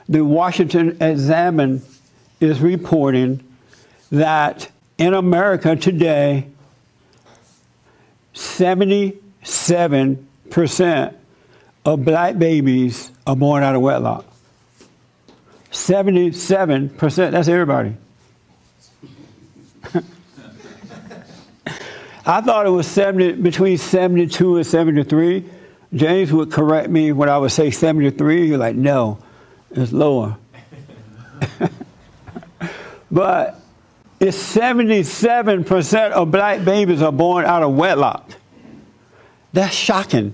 The Washington Examiner is reporting that in America today, 77% of black babies are born out of wedlock. 77%, that's everybody. I thought it was between 72 and 73. James would correct me when I would say 73. You're like, no, it's lower. But it's 77% of black babies are born out of wedlock. That's shocking.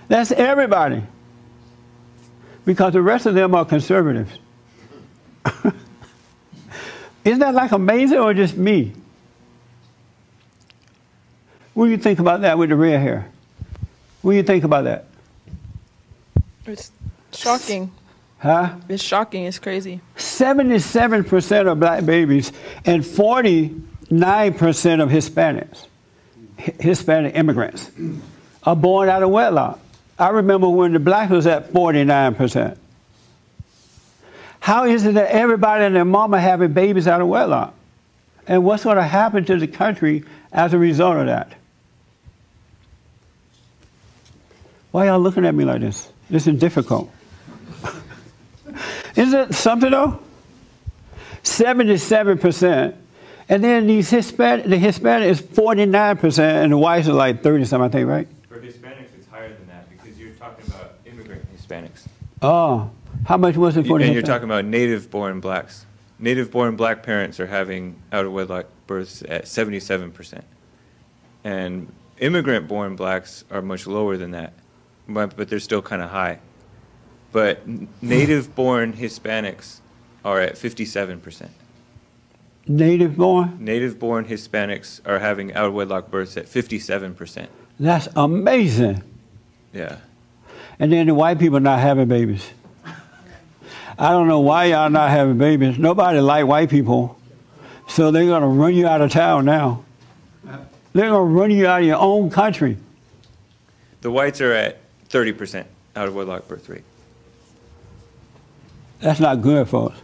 That's everybody. Because the rest of them are conservatives. Isn't that like amazing, or just me? What do you think about that with the red hair? What do you think about that? It's shocking. Huh? It's shocking. It's crazy. 77% of black babies and 49% of Hispanic immigrants are born out of wedlock. I remember when the blacks was at 49%. How is it that everybody and their mama having babies out of wedlock? And what's going to happen to the country as a result of that? Why y'all looking at me like this? This is difficult. Is it something though? 77%. And then the Hispanic is 49%, and the whites are like 30-something, I think, right? For Hispanics, it's higher than that because you're talking about immigrant Hispanics. Oh, how much was it for the Hispanics? And you're talking about native-born blacks. Native-born black parents are having out-of-wedlock births at 77%. And immigrant-born blacks are much lower than that, but they're still kind of high. But native-born Hispanics are at 57%. Native-born? Native-born Hispanics are having out-of-wedlock births at 57%. That's amazing. Yeah. And then the white people not having babies. I don't know why y'all not having babies. Nobody like white people. So they're going to run you out of town now. They're going to run you out of your own country. The whites are at 30% out-of-wedlock birth rate. That's not good, folks.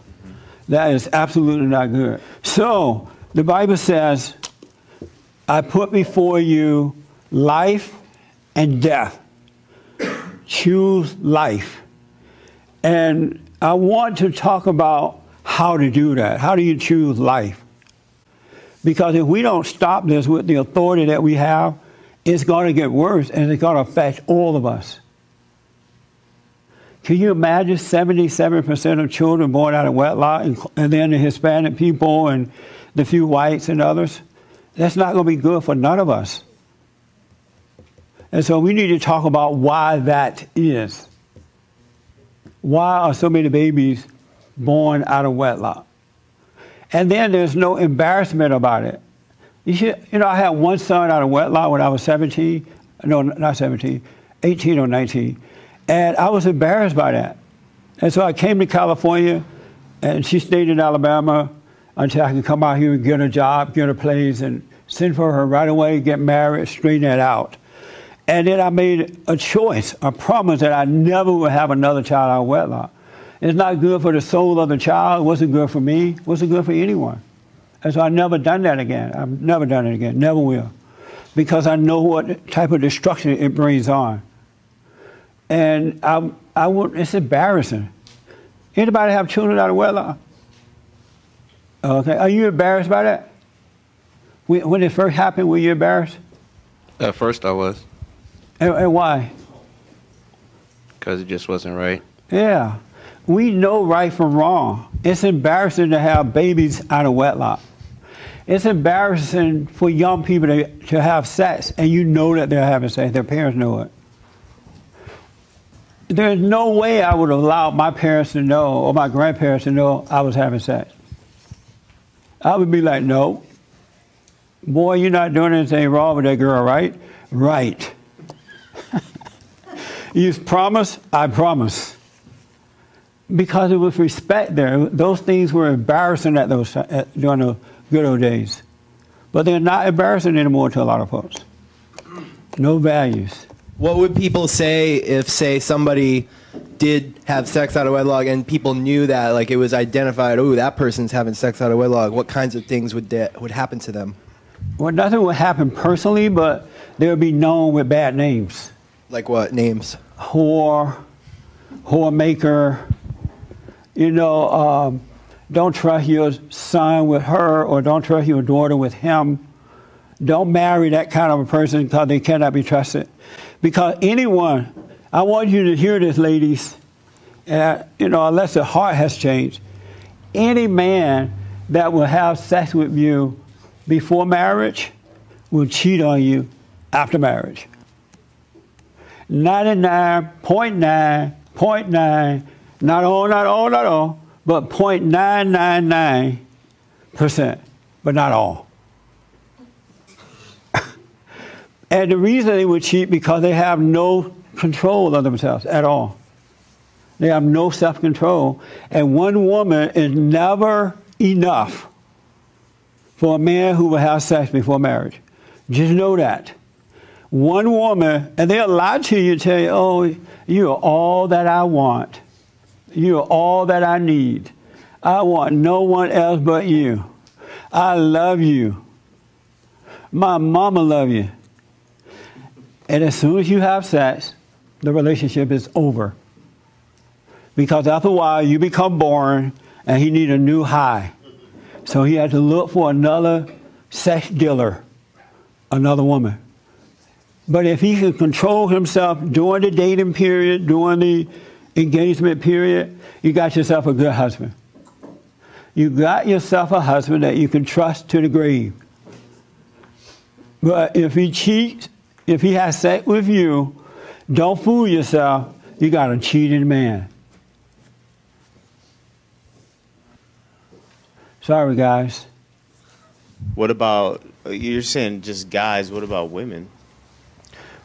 That is absolutely not good. So the Bible says, I put before you life and death. Choose life. And I want to talk about how to do that. How do you choose life? Because if we don't stop this with the authority that we have, it's going to get worse, and it's going to affect all of us. Can you imagine 77% of children born out of wedlock, and then the Hispanic people and the few whites and others? That's not going to be good for none of us. And so we need to talk about why that is. Why are so many babies born out of wedlock? And then there's no embarrassment about it. You know, I had one son out of wedlock when I was 17. No, not 17, 18 or 19. And I was embarrassed by that. And so I came to California, and she stayed in Alabama until I could come out here and get a job, get a place, and send for her right away, get married, straighten that out. And then I made a choice, a promise that I never would have another child out of wedlock. It's not good for the soul of the child. It wasn't good for me. It wasn't good for anyone. And so I've never done that again. I've never done it again. Never will. Because I know what type of destruction it brings on. And it's embarrassing. Anybody have children out of wedlock? Okay. Are you embarrassed by that? When it first happened, were you embarrassed? At first I was. And why? Because it just wasn't right. Yeah. We know right from wrong. It's embarrassing to have babies out of wedlock. It's embarrassing for young people to have sex, and you know that they're having sex. Their parents know it. There's no way I would have allowed my parents to know, or my grandparents to know I was having sex. I would be like, no. Boy, you're not doing anything wrong with that girl, right? Right. You promise, I promise. Because it was respect there. Those things were embarrassing during the good old days. But they're not embarrassing anymore to a lot of folks. No values. What would people say if, say, somebody did have sex out of wedlock and people knew that, like it was identified, oh, that person's having sex out of wedlock, what kinds of things would happen to them? Well, nothing would happen personally, but they would be known with bad names. Like what names? Whore, whore maker, you know, don't trust your son with her, or don't trust your daughter with him. Don't marry that kind of a person because they cannot be trusted. Because anyone, I want you to hear this, ladies, you know, unless the heart has changed, any man that will have sex with you before marriage will cheat on you after marriage. 99.9, not all, but 0.999%, but not all. And the reason they would cheat because they have no control of themselves at all. They have no self-control. And one woman is never enough for a man who will have sex before marriage. Just know that. One woman, and they'll lie to you and tell you, oh, you are all that I want. You are all that I need. I want no one else but you. I love you. My mama love you. And as soon as you have sex, the relationship is over. Because after a while, you become boring, and he needs a new high. So he had to look for another sex dealer, another woman. But if he can control himself during the dating period, during the engagement period, you got yourself a good husband. You got yourself a husband that you can trust to the grave. But if he cheats, if he has sex with you, don't fool yourself. You got a cheating man. Sorry, guys. What about, you're saying just guys, what about women?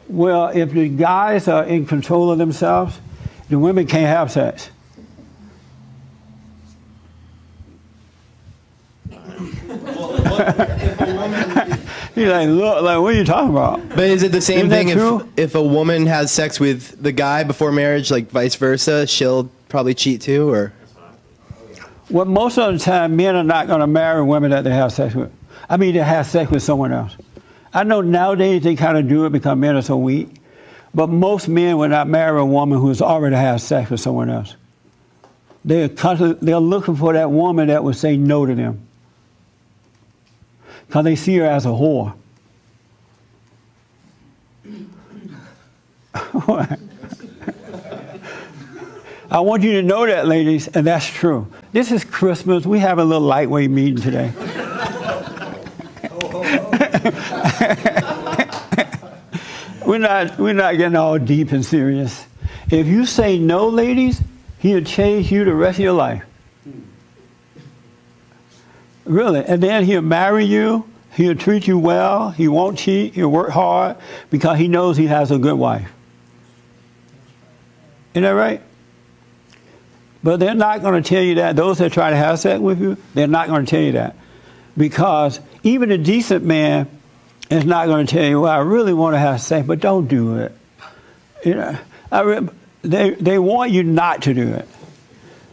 Well, if the guys are in control of themselves, the women can't have sex. He's like, look, like, what are you talking about? But is it the same Isn't thing if a woman has sex with the guy before marriage, like vice versa, she'll probably cheat too, or? Well, most of the time, men are not going to marry women that they have sex with. I mean, they have sex with someone else. I know nowadays they kind of do it because men are so weak, but most men will not marry a woman who has already had sex with someone else. They're looking for that woman that will say no to them because they see her as a whore. I want you to know that, ladies, and that's true. This is Christmas. We have a little lightweight meeting today. We're not getting all deep and serious. If you say no, ladies, he'll change you the rest of your life. Really. And then he'll marry you. He'll treat you well. He won't cheat. He'll work hard because he knows he has a good wife. Isn't that right? But they're not going to tell you that. Those that try to have sex with you, they're not going to tell you that. Because even a decent man is not going to tell you, well, I really want to have sex, but don't do it. You know, they want you not to do it.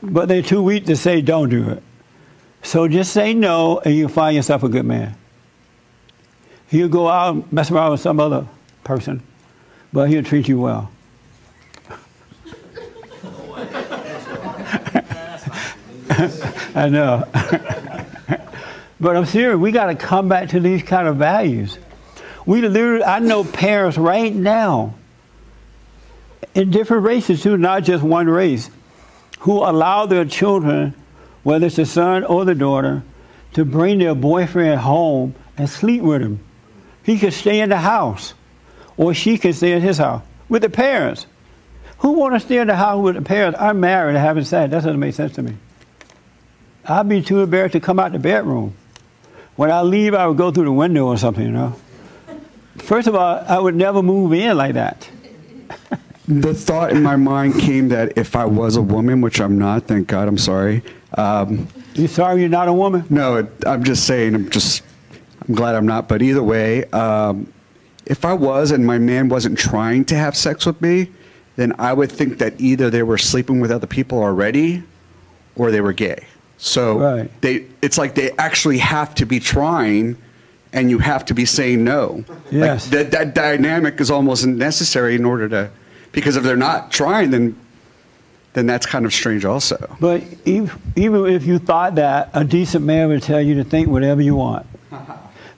But they're too weak to say don't do it. So just say no, and you'll find yourself a good man. He'll go out and mess around with some other person, but he'll treat you well. I know. But I'm serious, we got to come back to these kind of values. I know parents right now, in different races too, not just one race, who allow their children, whether it's the son or the daughter, to bring their boyfriend home and sleep with him. He could stay in the house, or she could stay in his house with the parents. Who want to stay in the house with the parents? I'm married and having sex. That doesn't make sense to me. I'd be too embarrassed to come out the bedroom. When I leave, I would go through the window or something, you know. First of all, I would never move in like that. The thought in my mind came that if I was a woman, which I'm not, thank God, I'm sorry. You sorry you're not a woman? No, I'm just saying, I'm glad I'm not. But either way, if I was and my man wasn't trying to have sex with me, then I would think that either they were sleeping with other people already or they were gay. So it's like they actually have to be trying and you have to be saying no. Yes. Like that dynamic is almost necessary in order to, because if they're not trying, then that's kind of strange also. But even if you thought that, a decent man would tell you to think whatever you want.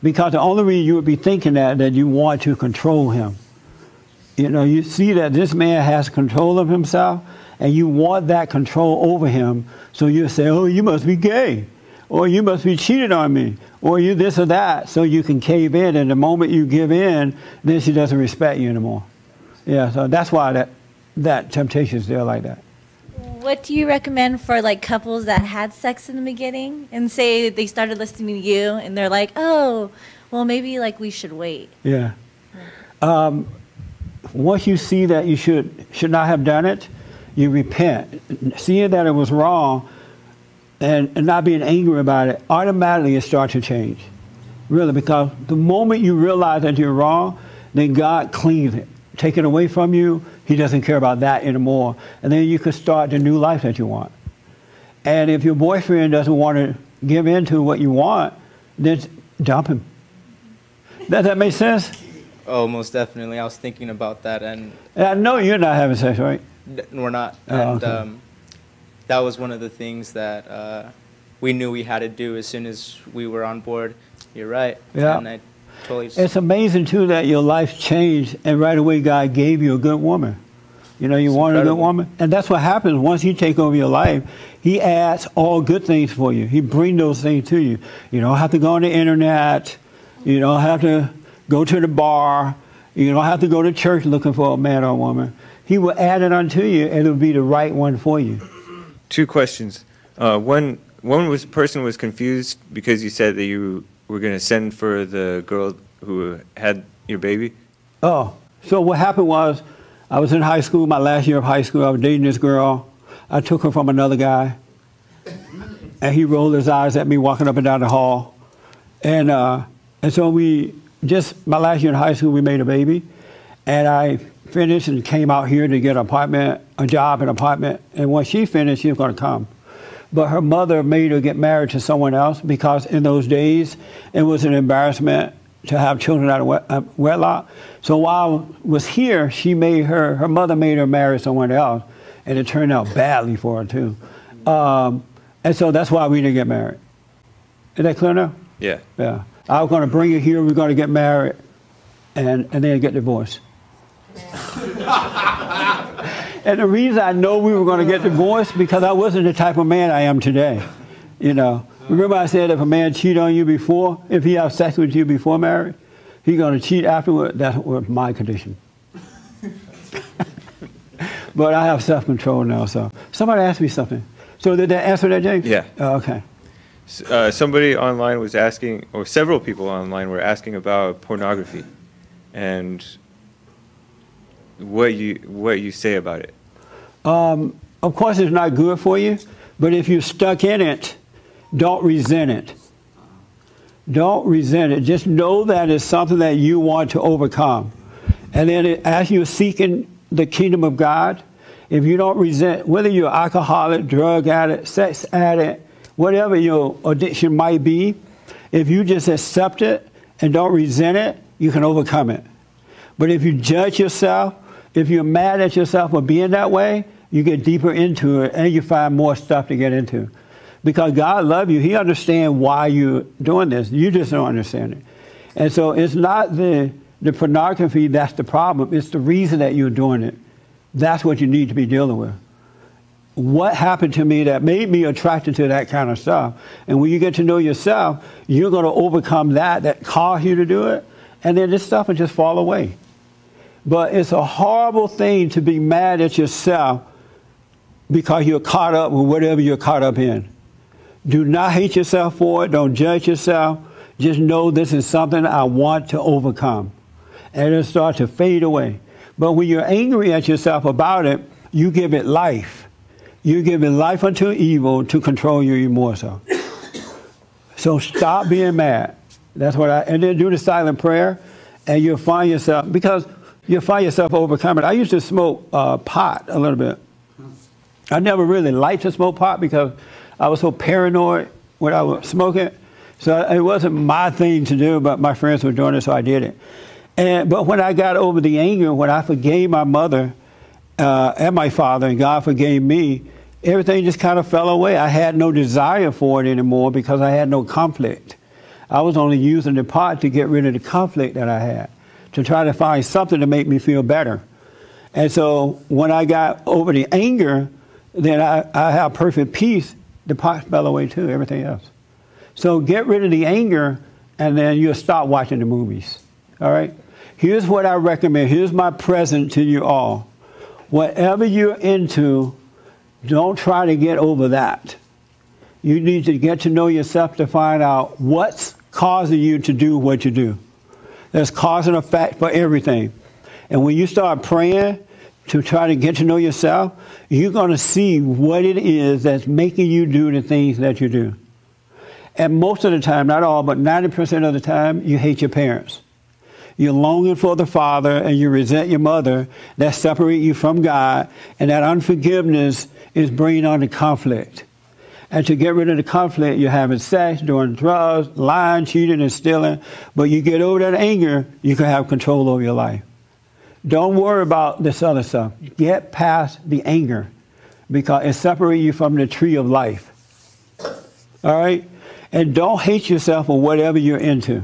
Because the only reason you would be thinking that you want to control him. You know, you see that this man has control of himself, and you want that control over him, so you say, oh, you must be gay, or you must be cheated on me, or you this or that, so you can cave in, and the moment you give in, then she doesn't respect you anymore. Yeah, so that's why that temptation is there like that. What do you recommend for like couples that had sex in the beginning and say they started listening to you and they're like, oh, well, maybe like we should wait? Yeah. Once you see that you should not have done it, you repent. Seeing that it was wrong and not being angry about it, automatically it starts to change. Really, because the moment you realize that you're wrong, then God cleans it. Take it away from you, he doesn't care about that anymore. And then you can start the new life that you want. And if your boyfriend doesn't want to give in to what you want, then dump him. Does that make sense? Oh, most definitely. I was thinking about that. And I know you're not having sex, right? We're not. Oh, and okay. That was one of the things that we knew we had to do as soon as we were on board. You're right. Yeah. And I totally. It's amazing, too, that your life changed, and right away God gave you a good woman. You know, you wanted a good woman. And that's what happens once he takes over your life. He adds all good things for you. He brings those things to you. You don't have to go on the internet. You don't have to go to the bar. You don't have to go to church looking for a man or a woman. He will add it unto you, and it will be the right one for you. Two questions. One person was confused because you said that you were going to send for the girl who had your baby. Oh, so what happened was I was in high school, my last year of high school. I was dating this girl. I took her from another guy, and he rolled his eyes at me walking up and down the hall. And so my last year in high school, we made a baby. And I finished and came out here to get a job, an apartment. And when she finished, she was going to come. But her mother made her get married to someone else because in those days, it was an embarrassment to have children out of wedlock. So while I was here, her mother made her marry someone else. And it turned out badly for her, too. And so that's why we didn't get married. Is that clear now? Yeah. Yeah. I was going to bring her here, we were going to get married, and then get divorced. And the reason I know we were going to get divorced because I wasn't the type of man I am today. You know, remember I said if a man cheat on you before, if he has sex with you before marriage, he's going to cheat afterward. That was my condition. But I have self-control now. So somebody asked me something. So did that answer that, James? Yeah. Oh, okay. Somebody online was asking, or several people online were asking about pornography, and what you say about it. Of course, it's not good for you, but if you're stuck in it, don't resent it. Don't resent it. Just know that it's something that you want to overcome. And then as you're seeking the kingdom of God, if you don't resent, whether you're an alcoholic, drug addict, sex addict, whatever your addiction might be, if you just accept it and don't resent it, you can overcome it. But if you judge yourself, if you're mad at yourself for being that way, you get deeper into it and you find more stuff to get into. Because God loves you. He understands why you're doing this. You just don't understand it. And so it's not the pornography that's the problem. It's the reason that you're doing it. That's what you need to be dealing with. What happened to me that made me attracted to that kind of stuff? And when you get to know yourself, you're going to overcome that caused you to do it. And then this stuff will just fall away. But it's a horrible thing to be mad at yourself because you're caught up with whatever you're caught up in. Do not hate yourself for it. Don't judge yourself. Just know this is something I want to overcome. And it'll start to fade away. But when you're angry at yourself about it, you give it life. You give it life unto evil to control you even more so. So stop being mad. That's what and then do the silent prayer, and you'll find yourself, because You'll find yourself overcoming. I used to smoke pot a little bit. I never really liked to smoke pot because I was so paranoid when I was smoking. So it wasn't my thing to do, but my friends were doing it, so I did it. But when I got over the anger, when I forgave my mother and my father, and God forgave me, everything just kind of fell away. I had no desire for it anymore because I had no conflict. I was only using the pot to get rid of the conflict that I had, to try to find something to make me feel better. And so when I got over the anger, then I have perfect peace. The pot fell away too, everything else. So get rid of the anger, and then you'll stop watching the movies. All right? Here's what I recommend. Here's my present to you all. Whatever you're into, don't try to get over that. You need to get to know yourself to find out what's causing you to do what you do. There's cause and effect for everything. And when you start praying to try to get to know yourself, you're going to see what it is that's making you do the things that you do. And most of the time, not all, but 90% of the time, you hate your parents. You're longing for the father and you resent your mother. That separate you from God. And that unforgiveness is bringing on the conflict. And to get rid of the conflict, you're having sex, doing drugs, lying, cheating, and stealing. But you get over that anger, you can have control over your life. Don't worry about this other stuff. Get past the anger because it separates you from the tree of life. All right? And don't hate yourself for whatever you're into.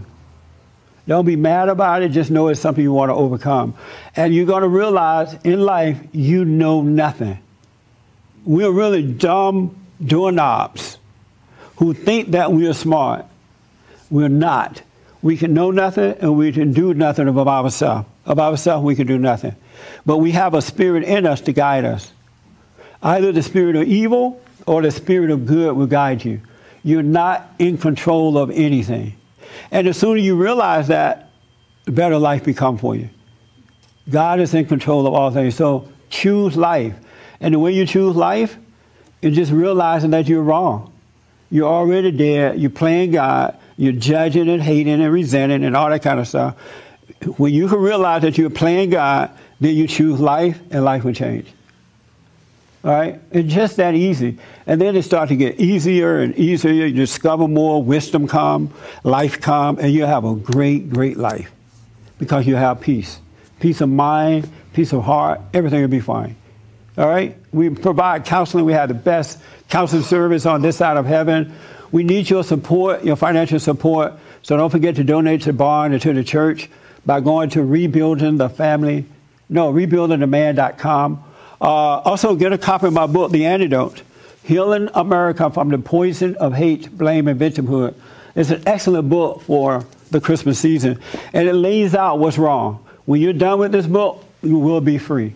Don't be mad about it. Just know it's something you want to overcome. And you're going to realize in life, you know nothing. We're really dumb doorknobs who think that we are smart. We're not. We can know nothing and we can do nothing of ourselves. Of ourselves, we can do nothing. But we have a spirit in us to guide us. Either the spirit of evil or the spirit of good will guide you. You're not in control of anything. And the sooner you realize that, the better life becomes for you. God is in control of all things. So choose life. And the way you choose life is just realizing that you're wrong. You're already dead. You're playing God. You're judging and hating and resenting and all that kind of stuff. When you can realize that you're playing God, then you choose life and life will change. All right? It's just that easy. And then it starts to get easier and easier. You discover more, wisdom come, life come, and you have a great, great life because you have peace. Peace of mind, peace of heart, everything will be fine. All right? We provide counseling. We have the best counseling service on this side of heaven. We need your support, your financial support. So don't forget to donate to Barn and to the church by going to rebuildingtheman.com. Also, get a copy of my book, The Antidote, Healing America from the Poison of Hate, Blame, and Victimhood. It's an excellent book for the Christmas season, and it lays out what's wrong. When you're done with this book, you will be free.